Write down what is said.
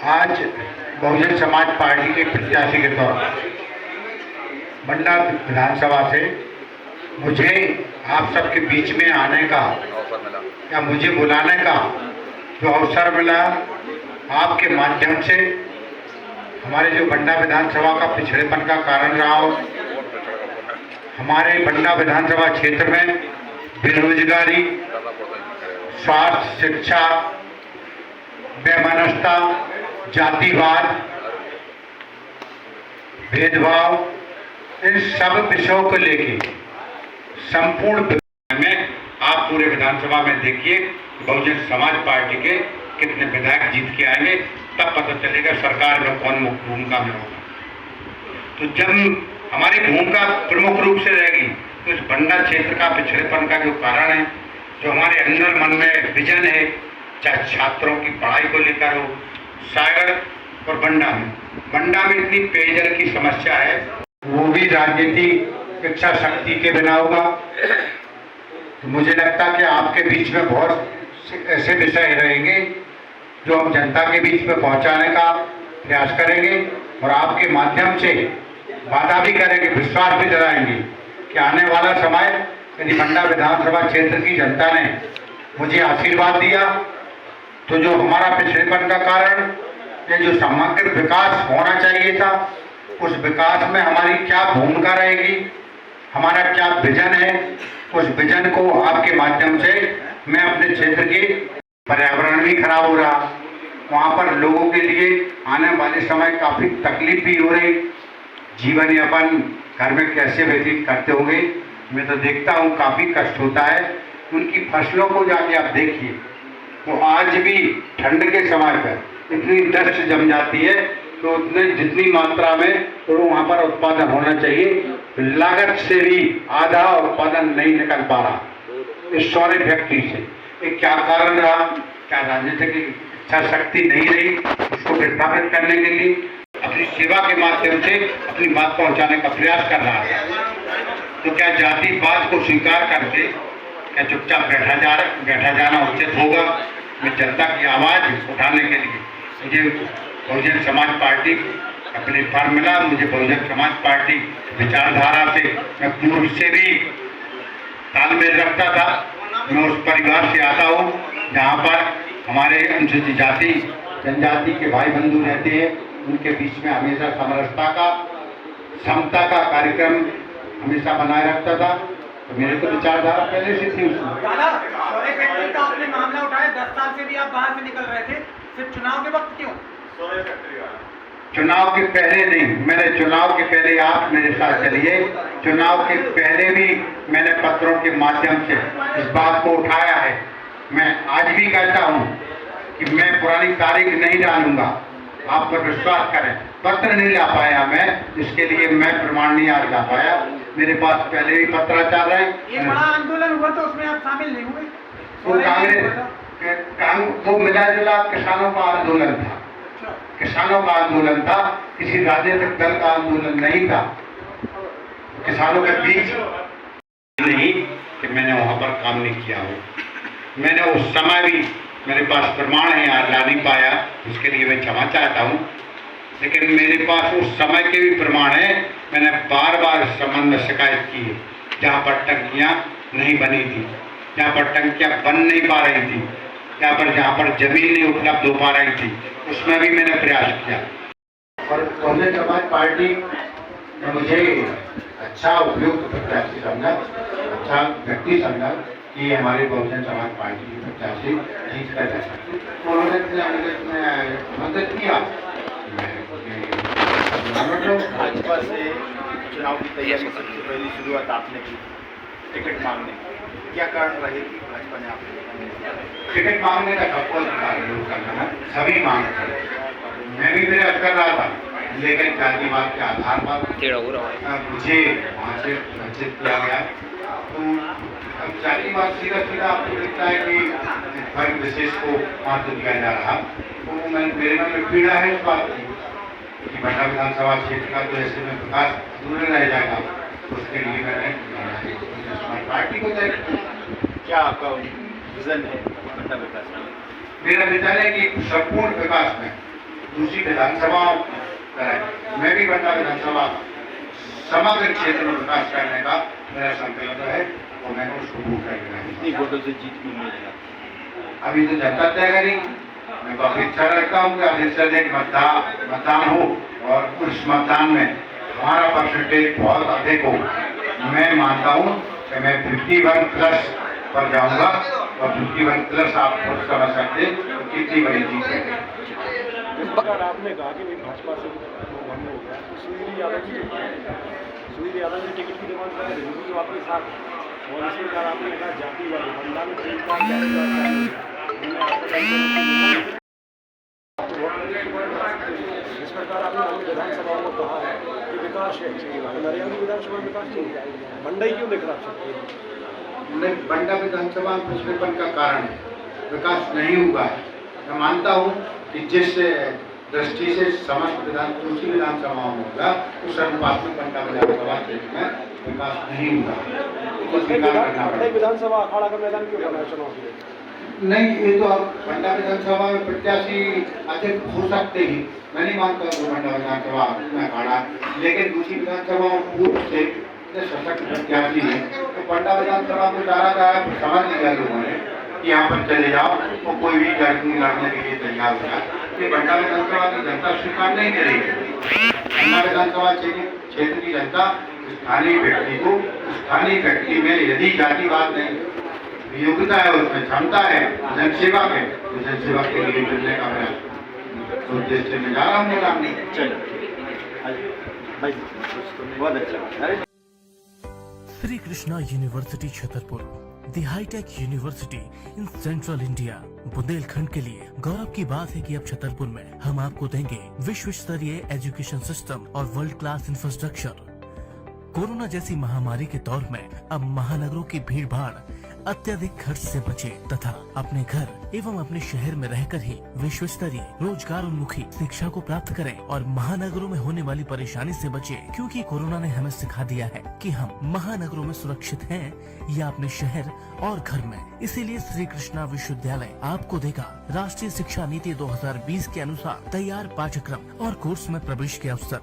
आज बहुजन समाज पार्टी के प्रत्याशी के तौर पर बंडा विधानसभा से मुझे आप सबके बीच में आने का या मुझे बुलाने का जो अवसर मिला, आपके माध्यम से हमारे जो बंडा विधानसभा का पिछड़ेपन का कारण रहा हो, हमारे बंडा विधानसभा क्षेत्र में बेरोजगारी, स्वास्थ्य, शिक्षा, बेमनस्ता, जातिवाद, भेदभाव, इन सब विषयों को लेके संपूर्ण में आप पूरे विधानसभा में देखिए बहुजन समाज पार्टी के कितने विधायक जीत के आएंगे, तब पता चलेगा सरकार में कौन भूमिका में होगा। तो जब हमारी भूमिका प्रमुख रूप से रहेगी तो इस बंडा क्षेत्र का पिछड़ेपन का जो कारण है, जो हमारे अंदर मन में विजन है, चाहे छात्रों की पढ़ाई को लेकर हो, सागर और बंडा में इतनी पेयजल की समस्या है, वो भी राजनीतिक इच्छा शक्ति के बिना होगा। तो मुझे लगता है कि आपके बीच में बहुत ऐसे विषय रहेंगे जो हम जनता के बीच में पहुंचाने का प्रयास करेंगे और आपके माध्यम से वादा भी करेंगे, विश्वास भी दिलाएंगे कि आने वाला समय यदि बंडा विधानसभा क्षेत्र की जनता ने मुझे आशीर्वाद दिया तो जो हमारा पिछड़ेपन का कारण, ये जो समग्र विकास होना चाहिए था, उस विकास में हमारी क्या भूमिका रहेगी, हमारा क्या विजन है, उस विजन को आपके माध्यम से मैं अपने क्षेत्र के पर्यावरण भी खराब हो रहा, वहाँ पर लोगों के लिए आने वाले समय काफ़ी तकलीफ भी हो रही, जीवन यापन घर में कैसे व्यतीत करते होंगे, मैं तो देखता हूँ काफ़ी कष्ट होता है। उनकी फसलों को जाके आप देखिए तो आज भी ठंड के समय पर इतनी डस्ट जम जाती है तो उतने जितनी मात्रा में तो वहाँ पर उत्पादन होना चाहिए, लागत से भी आधा उत्पादन नहीं निकल पा रहा इस सौर फैक्ट्री से। ये क्या कारण रहा? क्या राजनीतिक इच्छा शक्ति नहीं रही उसको विस्थापित करने के लिए? अपनी सेवा के माध्यम से अपनी बात पहुंचाने का प्रयास कर रहा है। तो क्या जातिवाद को स्वीकार करके क्या चुपचाप बैठा जाना उचित होगा? मैं जनता की आवाज़ उठाने के लिए मुझे बहुजन समाज पार्टी अपने फॉर्मूला, मुझे बहुजन समाज पार्टी विचारधारा से मैं पूर्व से भी तालमेल रखता था। मैं उस परिवार से आता हूँ जहाँ पर हमारे अनुसूचित जाति जनजाति के भाई बंधु रहते हैं, उनके बीच में हमेशा समरसता का, समता का कार्यक्रम हमेशा बनाए रखता था। तो मेरे तो विचारधारा पहले से थी उसमें। दादा, सौर फैक्ट्री का आपने मामला उठाया, 10 साल से भी आप बाहर से निकल रहे थे, सिर्फ चुनाव के वक्त क्यों? चुनाव के पहले नहीं, मैंने चुनाव के पहले, आप मेरे साथ चलिए, चुनाव के पहले भी मैंने पत्रों के माध्यम से इस बात को उठाया है। मैं आज भी कहता हूँ कि मैं पुरानी तारीख नहीं डालूंगा, आप पर विश्वास करें। पत्र नहीं ला पाया मैं, इसके लिए मैं प्रमाण नहीं आज ला पाया। मेरे पास पहले भी पत्राचार है। एक बड़ा आंदोलन हुआ तो उसमें आप शामिल नहीं हुए? वो कांग्रेस वो मिला जुला किसानों का आंदोलन था, किसानों का आंदोलन था, किसी राजनीतिक दल का आंदोलन नहीं था। किसानों के बीच नहीं कि मैंने वहाँ पर काम नहीं किया हो। मैंने उस समय भी, मेरे पास प्रमाण है, आज ला नहीं पाया, उसके लिए मैं क्षमा चाहता हूँ, लेकिन मेरे पास उस समय के भी प्रमाण है। मैंने बार बार इस संबंध में शिकायत की है, जहाँ पर टंकियाँ नहीं बनी थी, जहाँ पर टंकियाँ बन नहीं पा रही थी, जहाँ पर जमीन नहीं उपलब्ध हो पा रही थी, उसमें भी मैंने प्रयास किया। और बहुजन समाज पार्टी ने मुझे अच्छा उपयुक्त प्रत्याशी समझा, अच्छा व्यक्ति समझा कि हमारे बहुजन समाज पार्टी की प्रत्याशी जीत कर जा सकते, तो उन्होंने मदद किया। भाजपा से चुनाव की तैयारी सबसे पहली शुरुआत आपने की टिकट मांगने, क्या कारण रहे कि भाजपा ने आपको टिकट मांगने का सबको अधिकार करना है, सभी मांग थे, मैं भी प्रयास कर रहा था, लेकिन जातिवाद के आधार पर मुझे वहाँ से वंचित किया गया। तो अब जातिवाद सीधा सीधा आपको दिखता है कि वर्ग विशेष को महत्व दिया जा रहा, तो मेरे मन में पीड़ा है इस बात की कि बंडा विधानसभा क्षेत्र का तो ऐसे में विकास अधूरा रह जाएगा। उसके लिए मैंने पार्टी को तय क्या आपका विजन है बंडा विकास में? मेरा विचार है कि संपूर्ण विकास में दूसरी विधानसभाओं कराए। मैं भी बंडा विधानसभा समग्र क्षेत्र में विकास करने का मेरा संकल्प है और मैंने उसको पूरा करना है। कितनी वोटों से जीत की उम्मीद है? अभी तो जनता तय करेगी। मैं तो अपेक्षा रखता हूँ कि अधिक से अधिक मतदान हो और उस मतदान में हमारा परसेंटेज बहुत अधिक हो। मैं मानता हूँ कि मैं 51+ पर जाऊंगा और 51+ आप खुद समझ सकते हैं कितनी बड़ी जीत है। अगर आपने कहा कि भाजपा से भंग हो गया तो सुधीर यादव जी टिकट की डिमांड कर रहे हैं जो आपके साथ और इसी प्रकार आपने कहा जातिवाद बंदा में इस प्रकार आपने विधानसभा में कहा है कि विकास है नरेंद्र विधानसभा में विकास नहीं है, मंडई क्यों दिख रहा है? नहीं, बंडा विधानसभा में पिछड़ेपन का कारण है, विकास नहीं हुआ है। मैं मानता हूँ कि जिस दृष्टि से समस्त दूसरी विधानसभाओं में होगा उस अनुपात में बंडा विधानसभा क्षेत्र में विकास नहीं हुआ। विधानसभा अखाड़ा का मैदान क्यों बना चुनाव के लिए? नहीं, ये तो अब बंडा विधानसभा में प्रत्याशी अधिक हो सकते ही, मैं नहीं मानता कि बंडा विधानसभा में अखाड़ा, लेकिन दूसरी विधानसभाओं पूर्व से सशक्त प्रत्याशी है तो बंडा विधानसभा को डाला गया, समझ लिया लोगों ने कि यहाँ पर चले जाओ तो कोई भी जर्नी लड़ने के लिए तैयार हो जाए। ये बंडा विधानसभा की जनता स्वीकार नहीं करेगी। बंडा विधानसभा क्षेत्र की जनता स्थानीय व्यक्ति में यदि जातिवाद नहीं, योग्यता है, उसमें क्षमता है, जनसेवा है तो जनसेवा के लिए मिलने का प्रयास उद्देश्य में जा रहा हूँ सामने। बहुत अच्छा। Shri Krishna University Chhatarpur, the high tech university in central India. Bundelkhand के लिए गौरव की बात है कि अब छतरपुर में हम आपको देंगे विश्व स्तरीय एजुकेशन सिस्टम और वर्ल्ड क्लास इंफ्रास्ट्रक्चर। कोरोना जैसी महामारी के दौर में अब महानगरों की भीड़ भाड़ अत्यधिक खर्च से बचे तथा अपने घर एवं अपने शहर में रहकर ही विश्व स्तरीय रोजगार उन्मुखी शिक्षा को प्राप्त करें और महानगरों में होने वाली परेशानी से बचे, क्योंकि कोरोना ने हमें सिखा दिया है कि हम महानगरों में सुरक्षित हैं या अपने शहर और घर में। इसीलिए श्री कृष्णा विश्वविद्यालय आपको देगा राष्ट्रीय शिक्षा नीति 2020 के अनुसार तैयार पाठ्यक्रम और कोर्स में प्रवेश के अवसर।